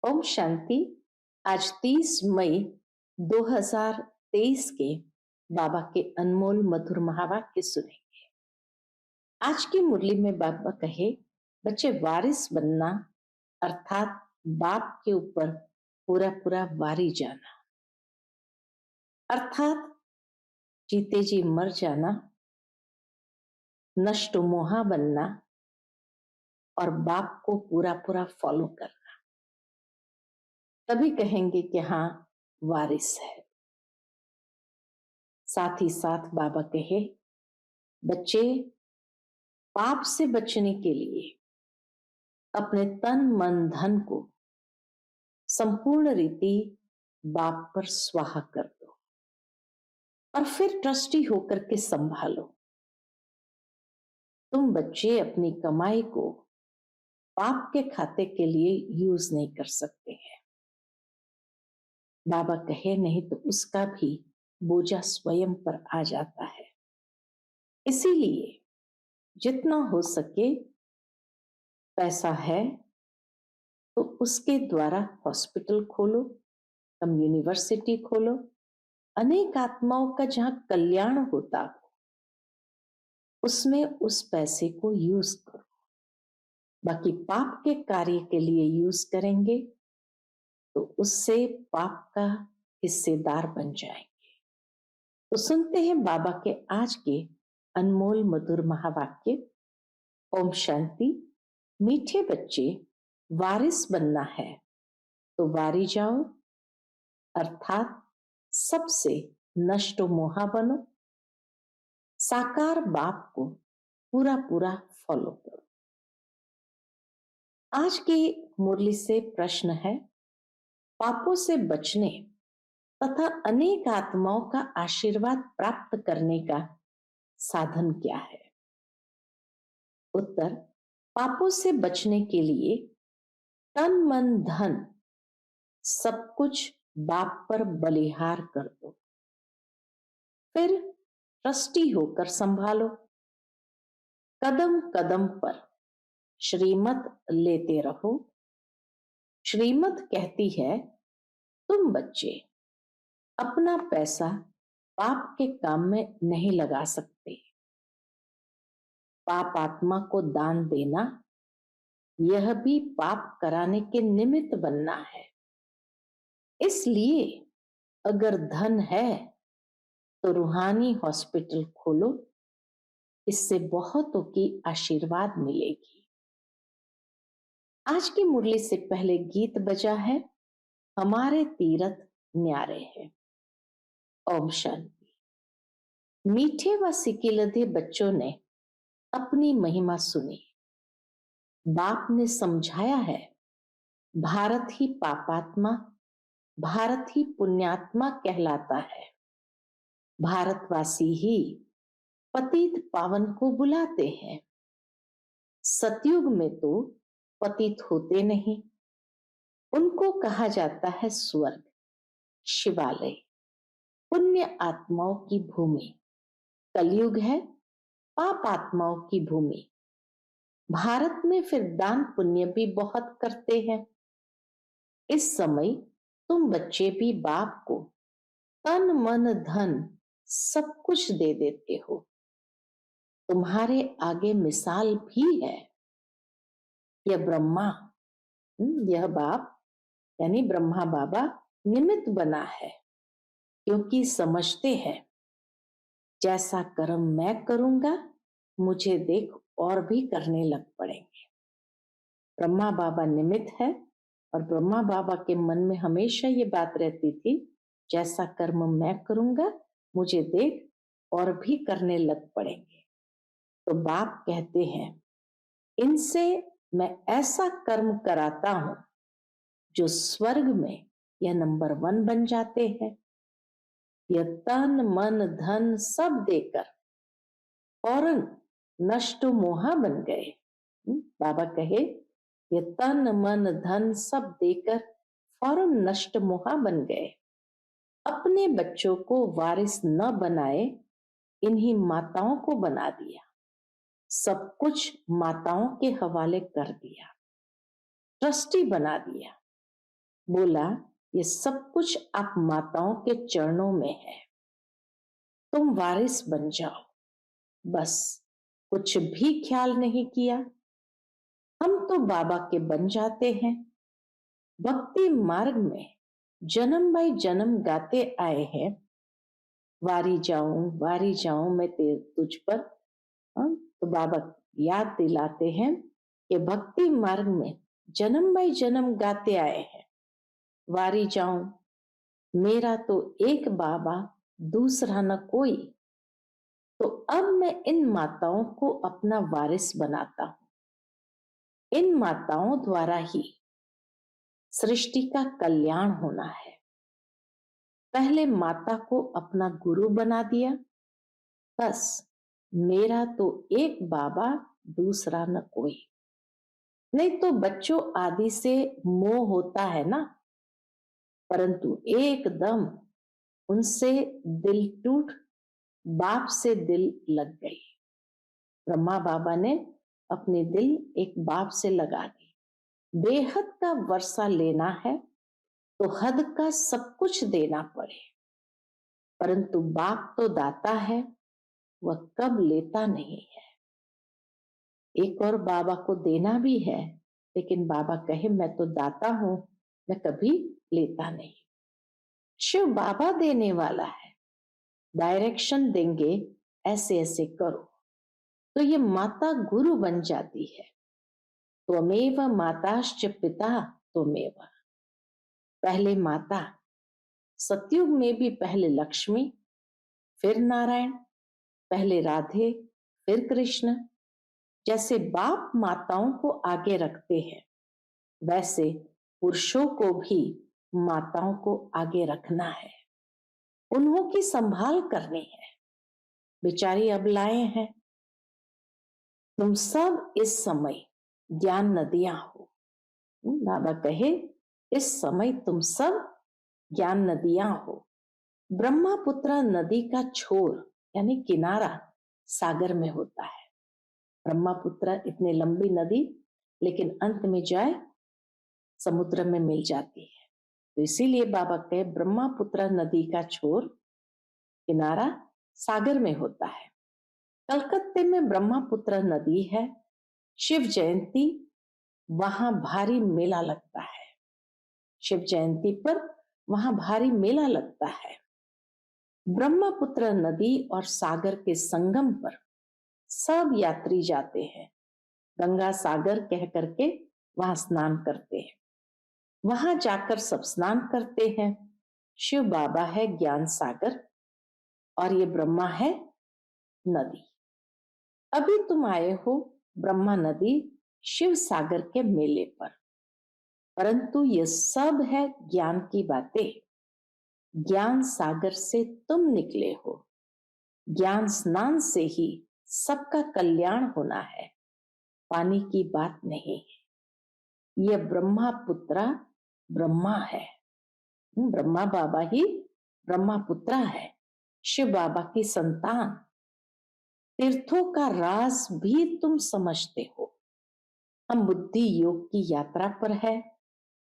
ओम शांति। आज 30 मई 2023 के बाबा के अनमोल मधुर महावाक्य सुने। आज की मुरली में बाबा कहे, बच्चे वारिस बनना अर्थात बाप के ऊपर पूरा पूरा वारी जाना, अर्थात जीते जी मर जाना, नष्ट मोहा बनना और बाप को पूरा पूरा फॉलो करना। तभी कहेंगे कि हाँ वारिस है। साथ ही साथ बाबा कहे, बच्चे पाप से बचने के लिए अपने तन मन धन को संपूर्ण रीति बाप पर स्वाहा कर दो और फिर ट्रस्टी होकर के संभालो। तुम बच्चे अपनी कमाई को पाप के खाते के लिए यूज नहीं कर सकते हैं। बाबा कहे नहीं तो उसका भी बोझा स्वयं पर आ जाता है। इसीलिए जितना हो सके पैसा है तो उसके द्वारा हॉस्पिटल खोलो, कम यूनिवर्सिटी खोलो, अनेक आत्माओं का जहां कल्याण होता हो उसमें उस पैसे को यूज करो। बाकी पाप के कार्य के लिए यूज करेंगे तो उससे पाप का हिस्सेदार बन जाएंगे। तो सुनते हैं बाबा के आज के अनमोल मधुर महावाक्य। ओम शांति। मीठे बच्चे, वारिस बनना है तो वारी जाओ, अर्थात सबसे नष्ट मोहा बनो, साकार बाप को पूरा पूरा फॉलो करो। आज की मुरली से प्रश्न है, पापों से बचने तथा अनेक आत्माओं का आशीर्वाद प्राप्त करने का साधन क्या है? उत्तर, पापों से बचने के लिए तन मन धन सब कुछ बाप पर बलिहार कर दो, फिर ट्रस्टी होकर संभालो। कदम कदम पर श्रीमत लेते रहो। श्रीमत कहती है, तुम बच्चे अपना पैसा पाप के काम में नहीं लगा सकते। पाप आत्मा को दान देना यह भी पाप कराने के निमित्त बनना है। इसलिए अगर धन है तो रूहानी हॉस्पिटल खोलो, इससे बहुतों की आशीर्वाद मिलेगी। आज की मुरली से पहले गीत बजा है, हमारे तीरथ न्यारे हैं। ओम शांति। मीठे व सिकिलधे बच्चों ने अपनी महिमा सुनी। बाप ने समझाया है, भारत ही पापात्मा, भारत ही पुण्यात्मा कहलाता है। भारतवासी ही पतित पावन को बुलाते हैं। सतयुग में तो पतित होते नहीं, उनको कहा जाता है स्वर्ग, शिवालय, पुण्य आत्माओं की भूमि। कलयुग है पाप आत्माओं की भूमि। भारत में फिर दान पुण्य भी बहुत करते हैं। इस समय तुम बच्चे भी बाप को तन मन धन सब कुछ दे देते हो। तुम्हारे आगे मिसाल भी है। यह ब्रह्मा, यह बाप यानी ब्रह्मा बाबा निमित्त बना है, क्योंकि समझते हैं जैसा कर्म मैं करूंगा मुझे देख और भी करने लग पड़ेंगे। ब्रह्मा बाबा निमित्त है और ब्रह्मा बाबा के मन में हमेशा ये बात रहती थी, जैसा कर्म मैं करूंगा मुझे देख और भी करने लग पड़ेंगे। तो बाप कहते हैं, इनसे मैं ऐसा कर्म कराता हूं जो स्वर्ग में यह नंबर 1 बन जाते हैं। यह तन मन धन सब देकर फौरन नष्ट मोहा बन गए। बाबा कहे, ये तन मन धन सब देकर फौरन नष्ट मोहा बन गए। अपने बच्चों को वारिस न बनाए, इन्हीं माताओं को बना दिया। सब कुछ माताओं के हवाले कर दिया, ट्रस्टी बना दिया। बोला, ये सब कुछ आप माताओं के चरणों में है, तुम वारिस बन जाओ। बस कुछ भी ख्याल नहीं किया, हम तो बाबा के बन जाते हैं। भक्ति मार्ग में जन्म बाई जन्म गाते आए हैं, वारी जाऊं मैं तुझ पर। तो बाबा याद दिलाते हैं कि भक्ति मार्ग में जन्म बाई जन्म गाते आए हैं, वारी जाऊं मेरा तो एक बाबा, दूसरा न कोई। तो अब मैं इन माताओं को अपना वारिस बनाता हूं। इन माताओं द्वारा ही सृष्टि का कल्याण होना है। पहले माता को अपना गुरु बना दिया, बस मेरा तो एक बाबा, दूसरा न कोई। नहीं तो बच्चों आदि से मोह होता है ना, परंतु एकदम उनसे दिल टूट, बाप से दिल लग गई। ब्रह्मा बाबा ने अपने दिल एक बाप से लगा दी। बेहद का वर्षा लेना है तो हद का सब कुछ देना पड़े, परंतु बाप तो दाता है, वह कब लेता नहीं है। एक और बाबा को देना भी है, लेकिन बाबा कहे मैं तो दाता हूं, मैं कभी लेता नहीं। शिव बाबा देने वाला है, डायरेक्शन देंगे, ऐसे ऐसे करो, तो ये माता गुरु बन जाती है। त्वमेव माताश्च पिता त्वमेव। पहले माता, सतयुग में भी पहले लक्ष्मी, फिर नारायण, पहले राधे, फिर कृष्ण। जैसे बाप माताओं को आगे रखते हैं, वैसे पुरुषों को भी माताओं को आगे रखना है, उन्हों की संभाल करनी है। बेचारी अबलाएं हैं। तुम सब इस समय ज्ञान नदियां हो। बाबा कहे इस समय तुम सब ज्ञान नदियां हो। ब्रह्मपुत्र नदी का छोर यानी किनारा सागर में होता है। ब्रह्मपुत्र इतनी लंबी नदी, लेकिन अंत में जाए समुद्र में मिल जाती है। तो इसीलिए बाबा कहे ब्रह्मपुत्र नदी का छोर किनारा सागर में होता है। कलकत्ते में ब्रह्मपुत्र नदी है। शिव जयंती वहां भारी मेला लगता है। शिव जयंती पर वहां भारी मेला लगता है। ब्रह्मपुत्र नदी और सागर के संगम पर सब यात्री जाते हैं। गंगा सागर कह करके वहां स्नान करते हैं। वहां जाकर सब स्नान करते हैं। शिव बाबा है ज्ञान सागर और ये ब्रह्मा है नदी। अभी तुम आए हो ब्रह्मा नदी शिव सागर के मेले पर, परंतु ये सब है ज्ञान की बातें। ज्ञान सागर से तुम निकले हो। ज्ञान स्नान से ही सबका कल्याण होना है, पानी की बात नहीं है। यह ब्रह्मा पुत्रा ब्रह्मा है। ब्रह्मा बाबा ही ब्रह्मा पुत्रा है, शिव बाबा की संतान। तीर्थों का राज भी तुम समझते हो। हम बुद्धि योग की यात्रा पर है।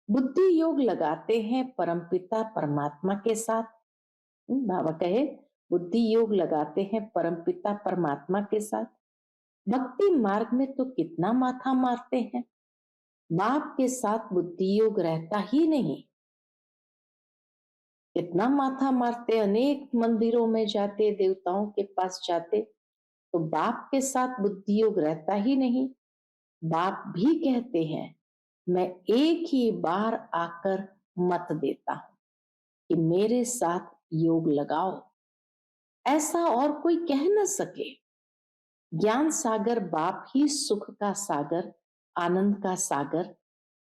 बुद्धि योग लगाते हैं परमपिता परमात्मा के साथ। बाबा कहे बुद्धि योग लगाते हैं परमपिता परमात्मा के साथ। भक्ति मार्ग में तो कितना माथा मारते हैं, बाप के साथ बुद्धि योग रहता ही नहीं। कितना माथा मारते, अनेक मंदिरों में जाते, देवताओं के पास जाते, तो बाप के साथ बुद्धि योग रहता ही नहीं। बाप भी कहते हैं मैं एक ही बार आकर मत देता हूं कि मेरे साथ योग लगाओ, ऐसा और कोई कह न सके। ज्ञान सागर बाप ही सुख का सागर, आनंद का सागर।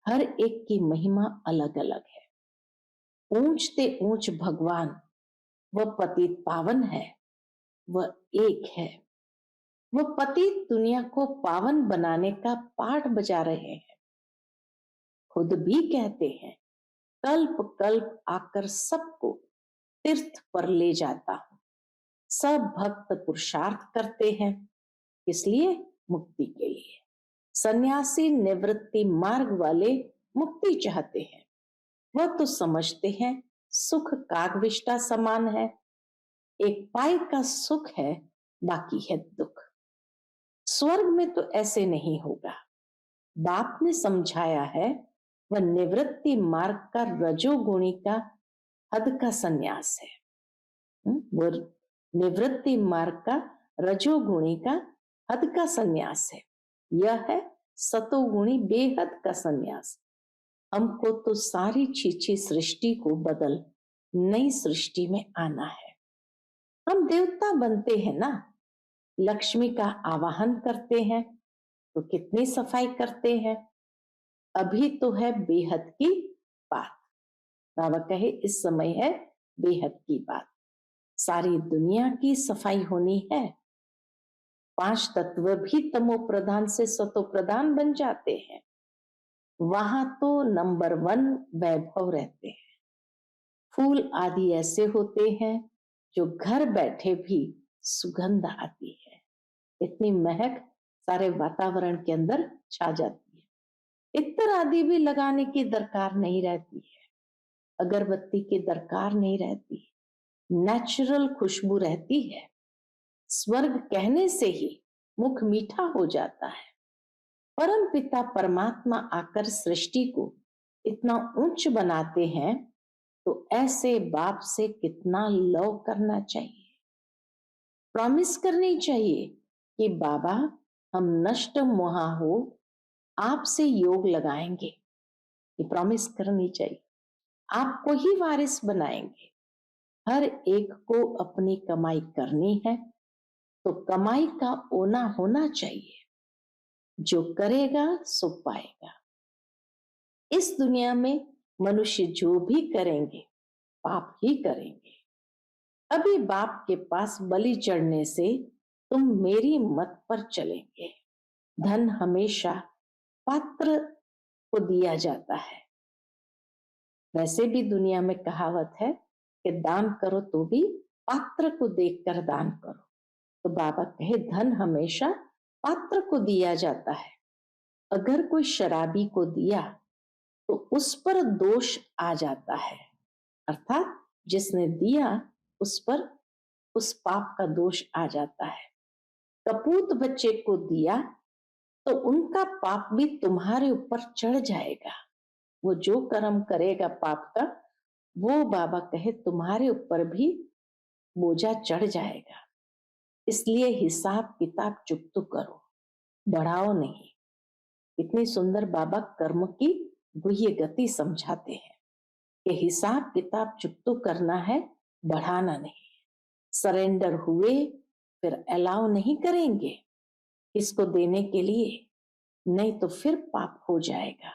हर एक की महिमा अलग अलग है। ऊंचते ऊंच भगवान, वह पतित पावन है, वह एक है। वह पतित दुनिया को पावन बनाने का पाठ बजा रहे हैं। खुद भी कहते हैं कल्प कल्प आकर सबको तीर्थ पर ले जाता हूं। सब भक्त पुरुषार्थ करते हैं, इसलिए मुक्ति के लिए। सन्यासी निवृत्ति मार्ग वाले मुक्ति चाहते हैं, वह तो समझते हैं सुख कागविष्टा समान है, एक पाई का सुख है, बाकी है दुख। स्वर्ग में तो ऐसे नहीं होगा। बाप ने समझाया है, वह निवृत्ति मार्ग का रजोगुणी का हद का संन्यास है। वो निवृत्ति मार्ग का रजोगुणी का हद का संन्यास है। यह है सतोगुणी बेहद का संन्यास। हमको तो सारी छीछी सृष्टि को बदल नई सृष्टि में आना है। हम देवता बनते हैं ना, लक्ष्मी का आवाहन करते हैं तो कितनी सफाई करते हैं। अभी तो है बेहद की बात। बाबा कहे इस समय है बेहद की बात। सारी दुनिया की सफाई होनी है। 5 तत्व भी तमो प्रधान से सतो प्रधान बन जाते हैं। वहां तो नंबर 1 वैभव रहते हैं। फूल आदि ऐसे होते हैं जो घर बैठे भी सुगंध आती है। इतनी महक सारे वातावरण के अंदर छा जाती है। इत्र आदि भी लगाने की दरकार नहीं रहती है, अगरबत्ती की दरकार नहीं रहती, नेचुरल खुशबू रहती है। स्वर्ग कहने से ही मुख मीठा हो जाता है। परम पिता परमात्मा आकर सृष्टि को इतना ऊंच बनाते हैं, तो ऐसे बाप से कितना लव करना चाहिए। प्रॉमिस करनी चाहिए कि बाबा हम नष्ट मोहा हो आपसे योग लगाएंगे। ये प्रॉमिस करनी चाहिए। आपको ही वारिस बनाएंगे। हर एक को अपनी कमाई करनी है, तो कमाई का ओना होना चाहिए। जो करेगा सो पाएगा। इस दुनिया में मनुष्य जो भी करेंगे पाप ही करेंगे। अभी बाप के पास बलि चढ़ने से तुम मेरी मत पर चलेंगे। धन हमेशा पात्र को दिया जाता है। वैसे भी दुनिया में कहावत है कि दान करो तो भी पात्र को देखकर दान करो। तो बाबा कहे धन हमेशा पात्र को दिया जाता है। अगर कोई शराबी को दिया तो उस पर दोष आ जाता है, अर्थात जिसने दिया उस पर उस पाप का दोष आ जाता है। कपूत बच्चे को दिया तो उनका पाप भी तुम्हारे ऊपर चढ़ जाएगा। वो जो कर्म करेगा पाप का, वो बाबा कहे तुम्हारे ऊपर भी बोझा चढ़ जाएगा। इसलिए हिसाब किताब चुकता करो, बढ़ाओ नहीं। इतनी सुंदर बाबा कर्म की गुह्य गति समझाते हैं कि हिसाब किताब चुकता करना है, बढ़ाना नहीं। सरेंडर हुए फिर अलाउ नहीं करेंगे इसको देने के लिए, नहीं तो फिर पाप हो जाएगा।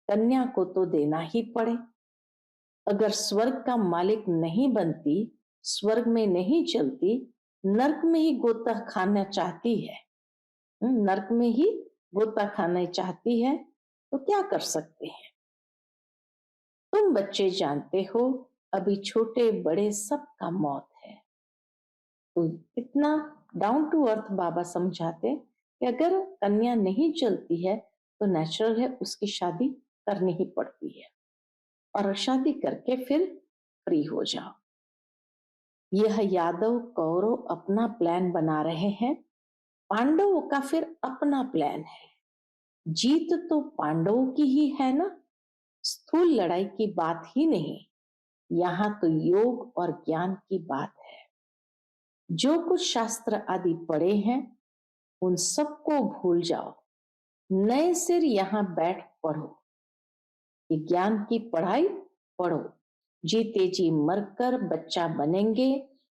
कन्या को तो देना ही पड़े। अगर स्वर्ग का मालिक नहीं बनती, स्वर्ग में नहीं चलती, नरक में ही गोता खाना चाहती है, नरक में ही गोता खाना चाहती है, तो क्या कर सकते हैं। तुम बच्चे जानते हो अभी छोटे बड़े सबका मौत है। तो इतना डाउन टू अर्थ बाबा समझाते कि अगर कन्या नहीं चलती है तो नेचुरल है उसकी शादी करनी ही पड़ती है, और शादी करके फिर फ्री हो जाओ। यह यादव कौरव अपना प्लान बना रहे हैं, पांडवों का फिर अपना प्लान है। जीत तो पांडवों की ही है ना, स्थूल लड़ाई की बात ही नहीं, यहाँ तो योग और ज्ञान की बात है। जो कुछ शास्त्र आदि पढ़े हैं उन सबको भूल जाओ, नए सिर यहाँ बैठ पढ़ो। ये ज्ञान की पढ़ाई पढ़ो। जीते जी मरकर बच्चा बनेंगे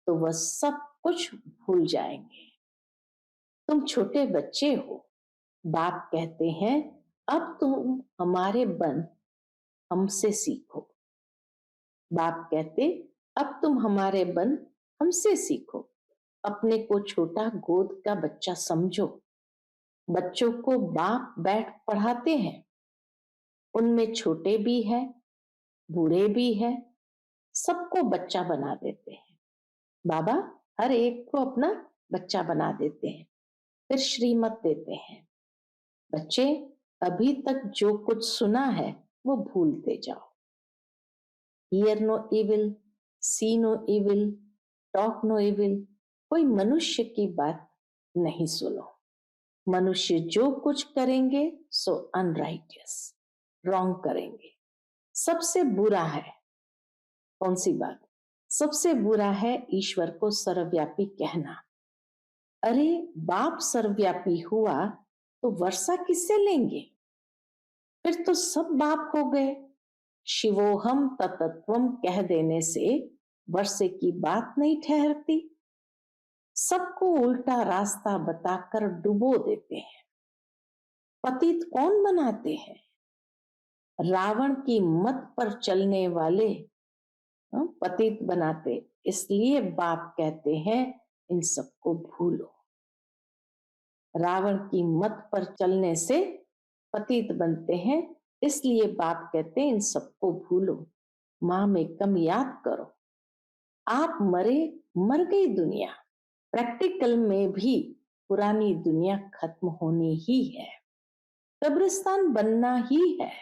तो वह सब कुछ भूल जाएंगे। तुम छोटे बच्चे हो, बाप कहते हैं अब तुम हमारे बन हमसे सीखो। बाप कहते अब तुम हमारे बन हमसे सीखो। अपने को छोटा गोद का बच्चा समझो। बच्चों को बाप बैठ पढ़ाते हैं, उनमें छोटे भी है बूढ़े भी है, सबको बच्चा बना देते हैं। बाबा हर एक को अपना बच्चा बना देते हैं, फिर श्रीमत देते हैं। बच्चे अभी तक जो कुछ सुना है वो भूलते जाओ। Hear no evil, see no evil, talk no evil. कोई मनुष्य की बात नहीं सुनो। मनुष्य जो कुछ करेंगे सो अनराइटियस, रॉन्ग करेंगे। सबसे बुरा है कौन सी बात? सबसे बुरा है ईश्वर को सर्वव्यापी कहना। अरे बाप सर्वव्यापी हुआ तो वर्षा किससे लेंगे? फिर तो सब बाप हो गए। शिवोहम तत्त्वम कह देने से वर्षे की बात नहीं ठहरती। सबको उल्टा रास्ता बताकर डुबो देते हैं। पतित कौन बनाते हैं? रावण की मत पर चलने वाले पतित बनाते। इसलिए बाप कहते हैं इन सबको भूलो। रावण की मत पर चलने से पतित बनते हैं, इसलिए बाप कहते हैं इन सबको भूलो। माँ में कम याद करो। आप मरे, मर गई दुनिया। प्रैक्टिकल में भी पुरानी दुनिया खत्म होनी ही है। कब्रिस्तान बनना ही है,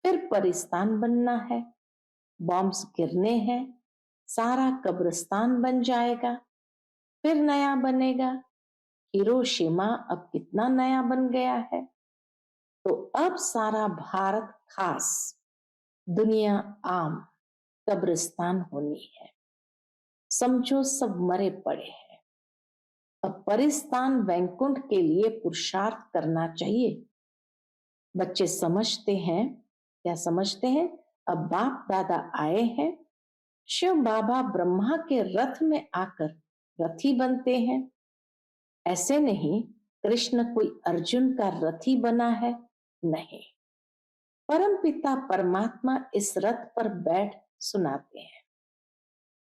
फिर परिस्तान बनना है। बॉम्ब्स गिरने हैं, सारा कब्रिस्तान बन जाएगा, फिर नया बनेगा। हिरोशिमा अब कितना नया बन गया है। तो अब सारा भारत खास, दुनिया आम कब्रिस्तान होनी है। समझो सब मरे पड़े हैं। अब परिस्तान वैकुंठ के लिए पुरुषार्थ करना चाहिए। बच्चे समझते हैं, क्या समझते हैं? अब बाप दादा आए हैं, शिव बाबा ब्रह्मा के रथ में आकर रथी बनते हैं। ऐसे नहीं कृष्ण कोई अर्जुन का रथी बना है, नहीं। परम पिता परमात्मा इस रथ पर बैठ सुनाते हैं।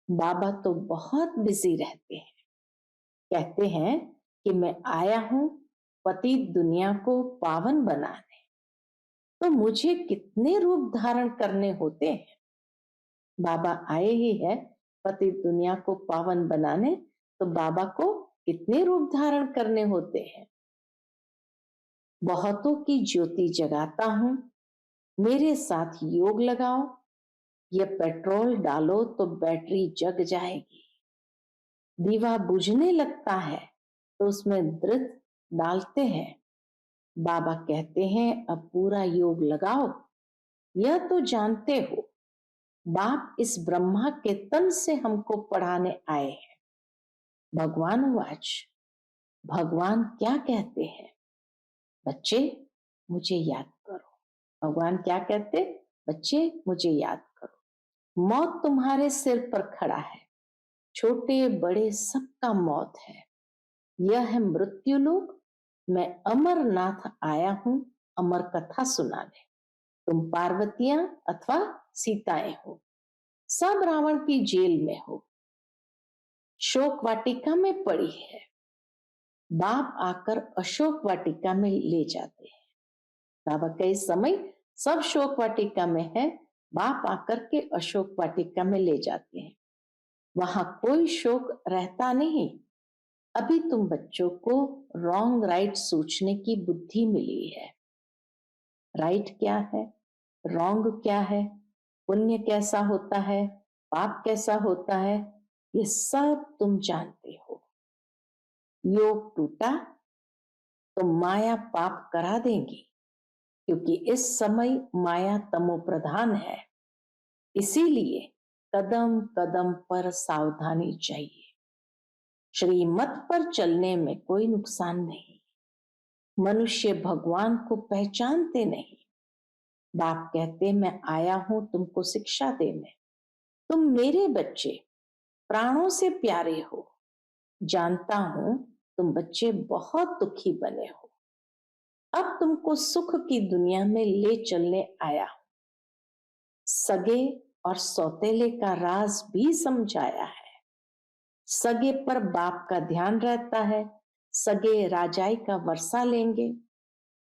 बाबा तो बहुत बिजी रहते हैं। कहते हैं कि मैं आया हूं पतित दुनिया को पावन बनाने। तो मुझे कितने रूप धारण करने होते हैं। बाबा आए ही है पतित दुनिया को पावन बनाने, तो बाबा को कितने रूप धारण करने होते हैं। बहुतों की ज्योति जगाता हूं, मेरे साथ योग लगाओ। ये पेट्रोल डालो तो बैटरी जग जाएगी। दीवा बुझने लगता है तो उसमें दृढ़ डालते हैं। बाबा कहते हैं अब पूरा योग लगाओ। यह तो जानते हो बाप इस ब्रह्मा के तन से हमको पढ़ाने आए हैं। भगवान वाच, भगवान क्या कहते हैं? बच्चे मुझे याद करो। भगवान क्या कहते? बच्चे मुझे याद करो। मौत तुम्हारे सिर पर खड़ा है, छोटे बड़े सबका मौत है। यह है मृत्यु लोक। मैं अमरनाथ आया हूं अमर कथा सुनाने। तुम पार्वतियां अथवा सीताएं हो, सब रावण की जेल में हो, शोक वाटिका में पड़ी है। बाप आकर अशोक वाटिका में ले जाते हैं। बाबा कई समय सब शोक वाटिका में है, बाप आकर के अशोक वाटिका में ले जाते हैं। वहां कोई शोक रहता नहीं। अभी तुम बच्चों को रॉन्ग राइट सोचने की बुद्धि मिली है। राइट क्या है, रॉन्ग क्या है, पुण्य कैसा होता है, पाप कैसा होता है, ये सब तुम जानते हो। योग टूटा तो माया पाप करा देंगी, क्योंकि इस समय माया तमो प्रधान है। इसीलिए कदम कदम पर सावधानी चाहिए। श्रीमत पर चलने में कोई नुकसान नहीं। मनुष्य भगवान को पहचानते नहीं। बाप कहते मैं आया हूं तुमको शिक्षा देने। तुम मेरे बच्चे, प्राणों से प्यारे हो। जानता हूं तुम बच्चे बहुत दुखी बने हो। अब तुमको सुख की दुनिया में ले चलने आया हूं। सगे और सौतेले का राज भी समझाया है। सगे पर बाप का ध्यान रहता है। सगे राजाई का वर्षा लेंगे,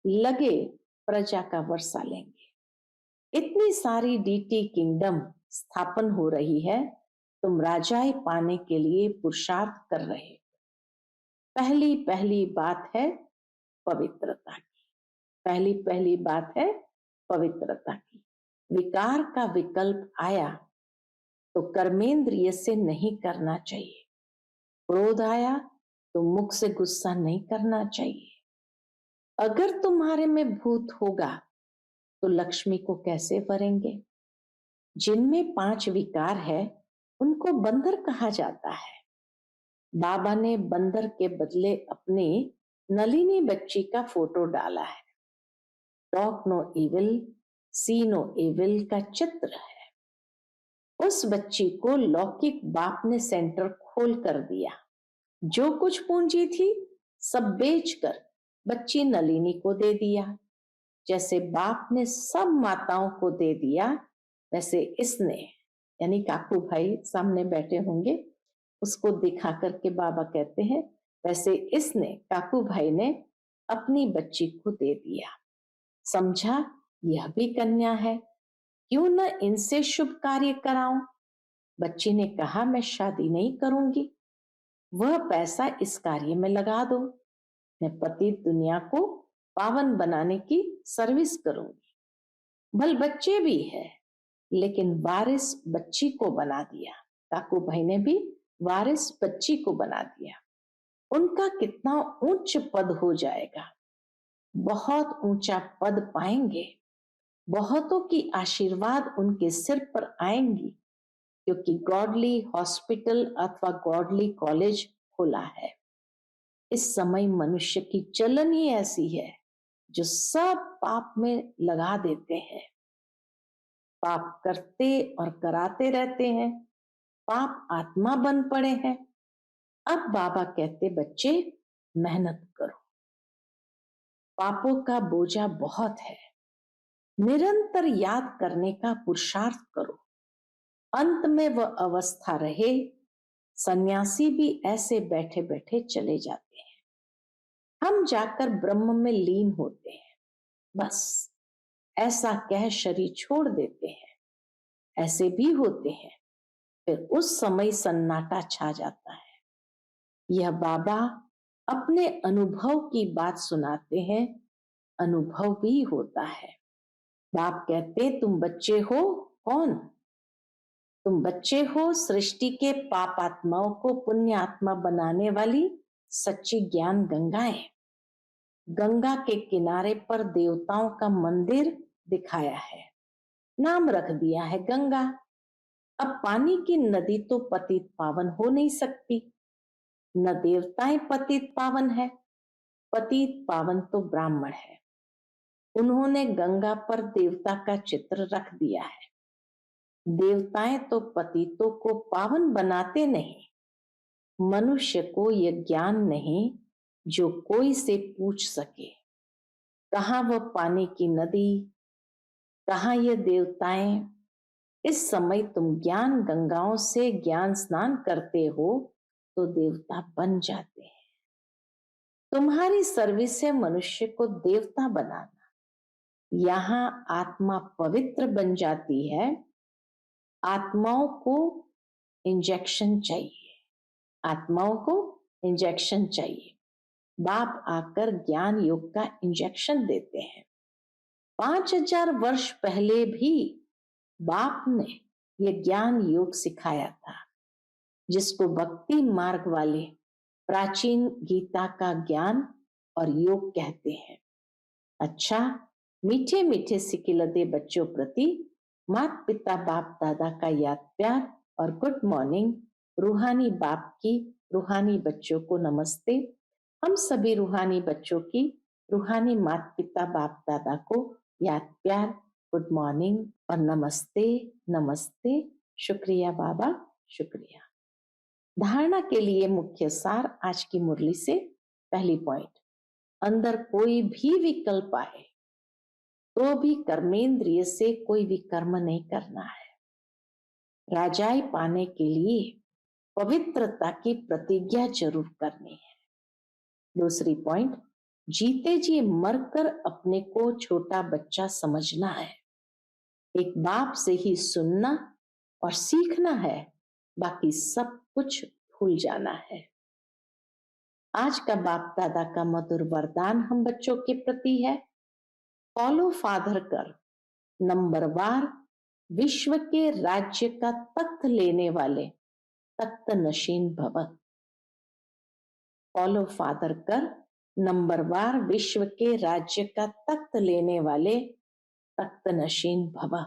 लगे प्रजा का वर्षा लेंगे। इतनी सारी डीटी किंगडम स्थापन हो रही है, तुम राजाई पाने के लिए पुरुषार्थ कर रहे हो। पहली पहली बात है पवित्रता की। पहली पहली बात है पवित्रता की। विकार का विकल्प आया तो कर्मेंद्रिय से नहीं करना चाहिए। क्रोध आया तो मुख से गुस्सा नहीं करना चाहिए। अगर तुम्हारे में भूत होगा तो लक्ष्मी को कैसे भरेंगे? जिनमें 5 विकार है उनको बंदर कहा जाता है। बाबा ने बंदर के बदले अपने नलिनी बच्ची का फोटो डाला है। Talk no evil, see no evil का चित्र है। उस बच्ची को लौकिक बाप ने सेंटर खोल कर दिया। जो कुछ पूंजी थी सब बेचकर बच्ची नलिनी को दे दिया। जैसे बाप ने सब माताओं को दे दिया, वैसे इसने, यानी काकू भाई सामने बैठे होंगे, उसको दिखा करके बाबा कहते हैं, वैसे इसने, काकू भाई ने अपनी बच्ची को दे दिया। समझा यह भी कन्या है, क्यों न इनसे शुभ कार्य कराऊं। बच्ची ने कहा मैं शादी नहीं करूंगी, वह पैसा इस कार्य में लगा दो, मैं पतित दुनिया को पावन बनाने की सर्विस करूंगी। भल बच्चे भी है लेकिन वारिस बच्ची को बना दिया। काकू भाई ने भी वारिस बच्ची को बना दिया। उनका कितना उच्च पद हो जाएगा, बहुत ऊंचा पद पाएंगे, बहुतों की आशीर्वाद उनके सिर पर आएंगी, क्योंकि गॉडली हॉस्पिटल अथवा गॉडली कॉलेज खुला है। इस समय मनुष्य की चलन ही ऐसी है जो सब पाप में लगा देते हैं, पाप करते और कराते रहते हैं, पाप आत्मा बन पड़े हैं। अब बाबा कहते बच्चे मेहनत करो, पापों का बोझा बहुत है, निरंतर याद करने का पुरुषार्थ करो, अंत में वह अवस्था रहे। सन्यासी भी ऐसे बैठे बैठे चले जाते हैं, हम जाकर ब्रह्म में लीन होते हैं, बस ऐसा कह शरीर छोड़ देते हैं। ऐसे भी होते हैं, फिर उस समय सन्नाटा छा जाता है। यह बाबा अपने अनुभव की बात सुनाते हैं, अनुभव भी होता है। बाप कहते तुम बच्चे हो, कौन? तुम बच्चे हो सृष्टि के पाप आत्माओं को पुण्य आत्मा बनाने वाली सच्ची ज्ञान गंगाएं। गंगा के किनारे पर देवताओं का मंदिर दिखाया है, नाम रख दिया है गंगा। अब पानी की नदी तो पतित पावन हो नहीं सकती, न देवताएं पतित पावन है, पतित पावन तो ब्राह्मण है। उन्होंने गंगा पर देवता का चित्र रख दिया है। देवताएं तो पतितों को पावन बनाते नहीं, मनुष्य को यह ज्ञान नहीं जो कोई से पूछ सके। कहाँ वह पानी की नदी, कहाँ ये देवताएं? इस समय तुम ज्ञान गंगाओं से ज्ञान स्नान करते हो तो देवता बन जाते हैं। तुम्हारी सर्विस है मनुष्य को देवता बनाना। यहाँ आत्मा पवित्र बन जाती है। आत्माओं को इंजेक्शन चाहिए, आत्माओं को इंजेक्शन चाहिए। बाप आकर ज्ञान योग का इंजेक्शन देते हैं। 5000 वर्ष पहले भी बाप ने ये ज्ञान योग सिखाया था, जिसको भक्ति मार्ग वाले प्राचीन गीता का ज्ञान और योग कहते हैं। अच्छा, मीठे मीठे सिकिलते बच्चों प्रति माता पिता बाप दादा का याद प्यार और गुड मॉर्निंग। रूहानी बाप की रूहानी बच्चों को नमस्ते। हम सभी रूहानी बच्चों की रूहानी माता पिता बाप दादा को याद प्यार, गुड मॉर्निंग और नमस्ते नमस्ते। शुक्रिया बाबा, शुक्रिया। धारणा के लिए मुख्य सार आज की मुरली से पहली पॉइंट, अंदर कोई भी विकल्प आए तो भी कर्मेंद्रिय से कोई भी कर्म नहीं करना है। राजाई पाने के लिए पवित्रता की प्रतिज्ञा जरूर करनी है। दूसरी पॉइंट, जीते जी मरकर अपने को छोटा बच्चा समझना है। एक बाप से ही सुनना और सीखना है, बाकी सब कुछ भूल जाना है। आज का बाप दादा का मधुर वरदान हम बच्चों के प्रति है, फॉलो फादर कर, नंबरवार विश्व के राज्य का तख्त लेने वाले तख्त नशीन भव। फॉलो फादर कर, नंबरवार विश्व के राज्य का तख्त लेने वाले तख्त नशीन भव।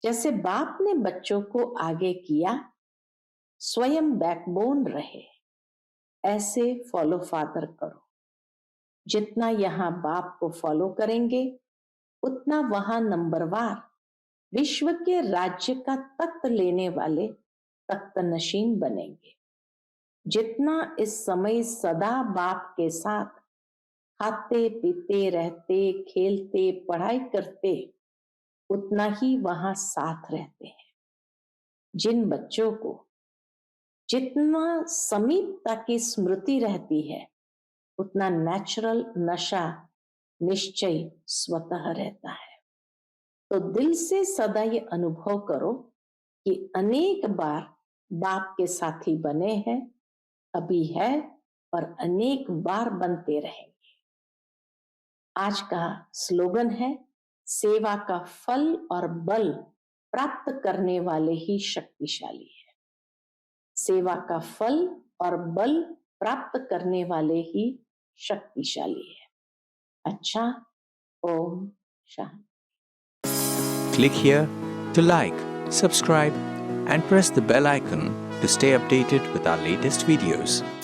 जैसे बाप ने बच्चों को आगे किया, स्वयं बैकबोन रहे, ऐसे फॉलो फादर करो। जितना यहां बाप को फॉलो करेंगे, उतना वहां नंबरवार विश्व के राज्य का तख्त लेने वाले तख्त नशीन बनेंगे। जितना इस समय सदा बाप के साथ खाते पीते रहते, खेलते, पढ़ाई करते, उतना ही वहां साथ रहते हैं। जिन बच्चों को जितना समीपता की स्मृति रहती है, उतना नेचुरल नशा निश्चय स्वतः रहता है। तो दिल से सदा ये अनुभव करो कि अनेक बार बाप के साथी बने हैं, अभी है और अनेक बार बनते रहेंगे। आज का स्लोगन है, सेवा का फल और बल प्राप्त करने वाले ही शक्तिशाली है। सेवा का फल और बल प्राप्त करने वाले ही शक्तिशाली है। अच्छा, Om Shanti. Click here to like, subscribe, and press the bell icon to stay updated with our latest videos.